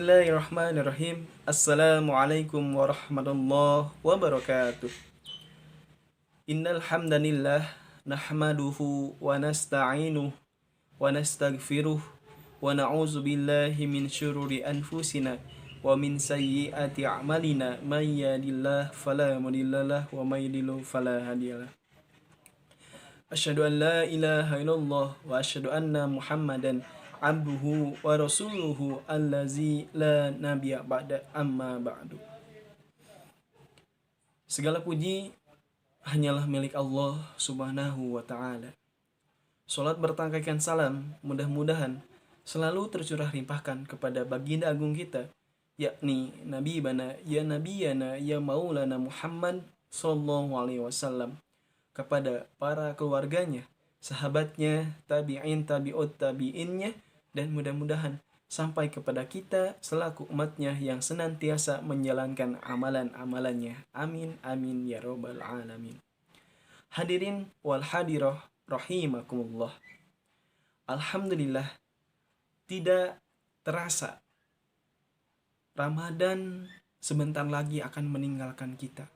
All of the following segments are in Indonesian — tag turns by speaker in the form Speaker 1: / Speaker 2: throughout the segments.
Speaker 1: Bismillahirrahmanirrahim. Assalamualaikum warahmatullahi wabarakatuh. Innal hamdanillah nahmaduhu wa nasta'inuhu wa nastaghfiruh wa na'udzu billahi min syururi anfusina wa min sayyiati a'malina may yahdihillahu fala mudhillalah wa may yudhlil fala hadiyalah. Asyhadu an la ilaha illallah wa asyhadu anna Muhammadan abduhu wa rasuluhu allazi la nabiyya ba'da amma ba'du. Segala puji hanyalah milik Allah Subhanahu wa taala. Salat bertangkaikan salam mudah-mudahan selalu tercurah limpahkan kepada baginda agung kita, yakni Nabi bana ya nabiyana ya maulana Muhammad sallallahu alaihi wasallam, kepada para keluarganya, sahabatnya, tabi'in, tabi'ut tabi'innya, dan mudah-mudahan sampai kepada kita selaku umatnya yang senantiasa menjalankan amalan-amalannya. Amin, amin, ya robbal alamin. Hadirin wal hadirah rahimakumullah. Alhamdulillah, tidak terasa Ramadan sebentar lagi akan meninggalkan kita.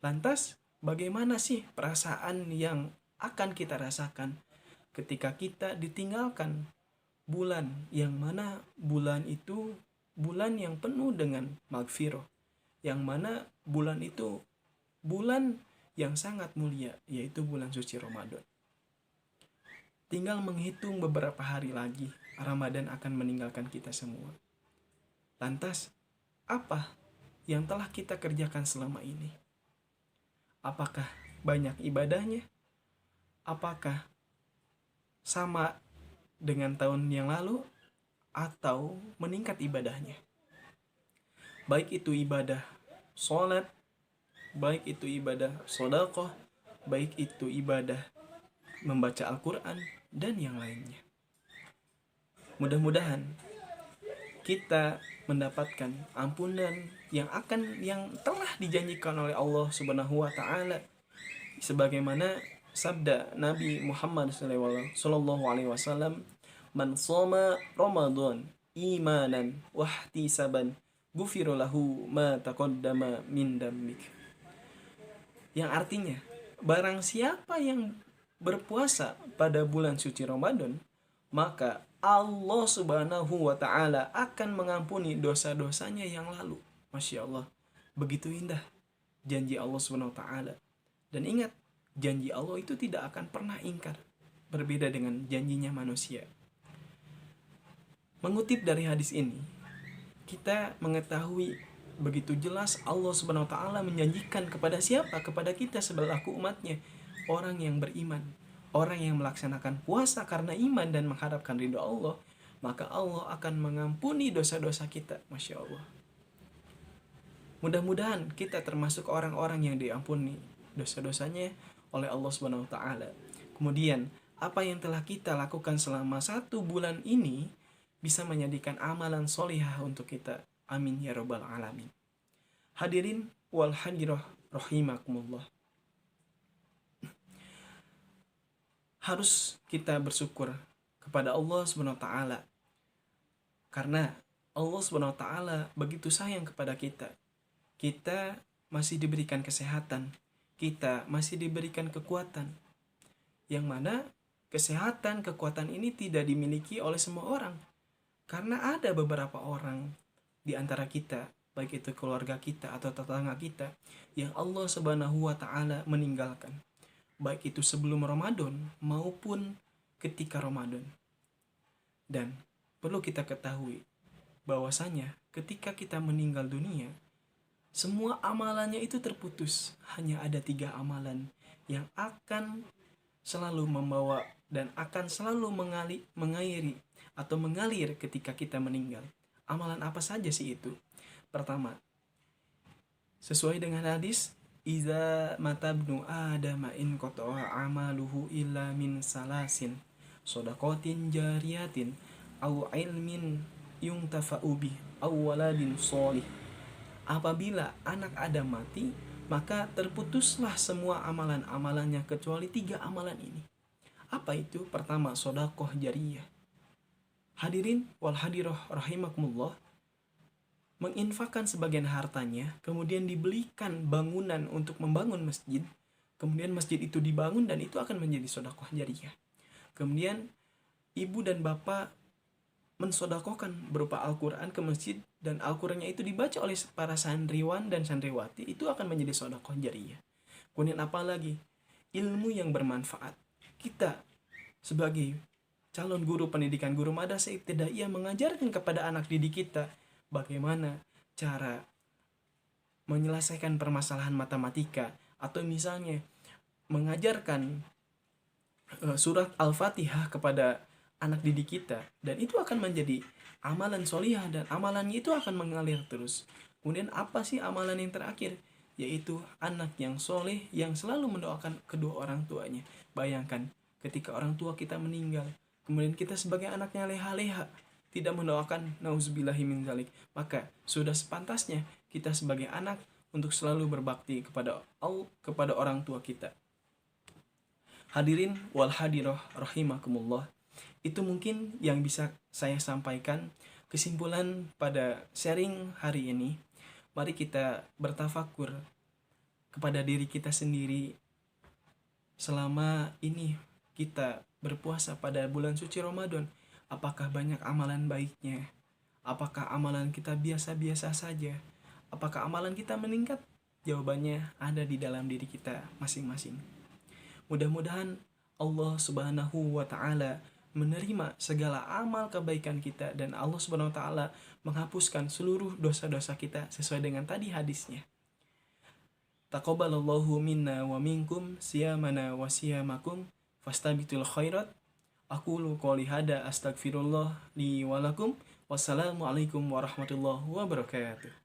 Speaker 1: Lantas, bagaimana sih perasaan yang akan kita rasakan ketika kita ditinggalkan bulan yang mana bulan itu bulan yang penuh dengan magfirah, yang mana bulan itu bulan yang sangat mulia, yaitu bulan suci Ramadan. Tinggal menghitung beberapa hari lagi Ramadan akan meninggalkan kita semua. Lantas, apa yang telah kita kerjakan selama ini? Apakah banyak ibadahnya? Apakah sama dengan tahun yang lalu atau meningkat ibadahnya? Baik itu ibadah sholat, baik itu ibadah sedekah, baik itu ibadah membaca Al-Quran, dan yang lainnya. Mudah-mudahan kita mendapatkan ampunan yang telah dijanjikan oleh Allah Subhanahu wa taala, sebagaimana sabda Nabi Muhammad sallallahu alaihi wasallam, "Man shoma Ramadan imanan wa ihtisaban, ghufira lahu ma taqaddama min dambik." Yang artinya, barang siapa yang berpuasa pada bulan suci Ramadan, maka Allah Subhanahu wa taala akan mengampuni dosa-dosanya yang lalu. Masya Allah, begitu indah janji Allah Subhanahu wa taala. Dan ingat, janji Allah itu tidak akan pernah ingkar, berbeda dengan janjinya manusia. Mengutip dari hadis ini, kita mengetahui begitu jelas Allah Subhanahu wa taala menjanjikan kepada siapa? Kepada kita selaku umatnya, orang yang beriman, orang yang melaksanakan puasa karena iman dan mengharapkan ridho Allah, maka Allah akan mengampuni dosa-dosa kita. Masya Allah. Mudah-mudahan kita termasuk orang-orang yang diampuni dosa-dosanya oleh Allah Subhanahu wa taala. Kemudian, apa yang telah kita lakukan selama 1 bulan ini bisa menjadikan amalan solihah untuk kita. Amin ya robbal alamin. Hadirin wal hadirah rahimakumullah. Harus kita bersyukur kepada Allah Subhanahu wa taala, karena Allah Subhanahu wa taala begitu sayang kepada kita. Kita masih diberikan kesehatan, kita masih diberikan kekuatan, yang mana kesehatan, kekuatan ini tidak dimiliki oleh semua orang. Karena ada beberapa orang di antara kita, baik itu keluarga kita atau tetangga kita, yang Allah Subhanahu wa taala meninggalkan, baik itu sebelum Ramadan maupun ketika Ramadan. Dan perlu kita ketahui bahwasanya ketika kita meninggal dunia, semua amalannya itu terputus. Hanya ada 3 amalan yang akan selalu membawa dan akan selalu mengairi atau mengalir ketika kita meninggal. Amalan apa saja sih itu? Pertama, sesuai dengan hadis, "Iza matabnu adama in qata'a amaluhu illa min salasin, shadaqatin jariyatin, au ilmin yuntafa'u bih, au waladin sholih." Apabila anak Adam mati, maka terputuslah semua amalan-amalannya kecuali 3 amalan ini. Apa itu? Pertama, sedekah jariyah. Hadirin wal hadiroh rahimakumullah, menginfakkan sebagian hartanya, kemudian dibelikan bangunan untuk membangun masjid, kemudian masjid itu dibangun dan itu akan menjadi sedekah jariyah. Kemudian ibu dan bapak mensodakohkan berupa Al-Quran ke masjid, dan Al-Qurannya itu dibaca oleh para santriwan dan santriwati, itu akan menjadi sedekah jariyah. Kemudian apalagi ilmu yang bermanfaat. Kita sebagai calon guru pendidikan, guru madrasah ibtidaiyah, mengajarkan kepada anak didik kita bagaimana cara menyelesaikan permasalahan matematika, atau misalnya mengajarkan surat Al-Fatihah kepada anak didik kita, dan itu akan menjadi amalan solihah, dan amalannya itu akan mengalir terus. Kemudian apa sih amalan yang terakhir? Yaitu anak yang soleh yang selalu mendoakan kedua orang tuanya. Bayangkan ketika orang tua kita meninggal, kemudian kita sebagai anaknya leha-leha tidak mendoakan, nauzubillahi min dzalik, maka sudah sepantasnya kita sebagai anak untuk selalu berbakti kepada orang tua kita. Hadirin wal hadiroh rahimakumullah, itu mungkin yang bisa saya sampaikan. Kesimpulan pada sharing hari ini, mari kita bertafakur kepada diri kita sendiri. Selama ini kita berpuasa pada bulan suci Ramadan, apakah banyak amalan baiknya? Apakah amalan kita biasa-biasa saja? Apakah amalan kita meningkat? Jawabannya ada di dalam diri kita masing-masing. Mudah-mudahan Allah Subhanahu wa Ta'ala menerima segala amal kebaikan kita, dan Allah Subhanahu wa Ta'ala menghapuskan seluruh dosa-dosa kita sesuai dengan tadi hadisnya. Taqabbalallahu minna wa minkum siyamana wa siyamakum fastabiqul khairat. Aqulu qouli hada, astagfirullah li wa lakum. Wassalamualaikum warahmatullahi wabarakatuh.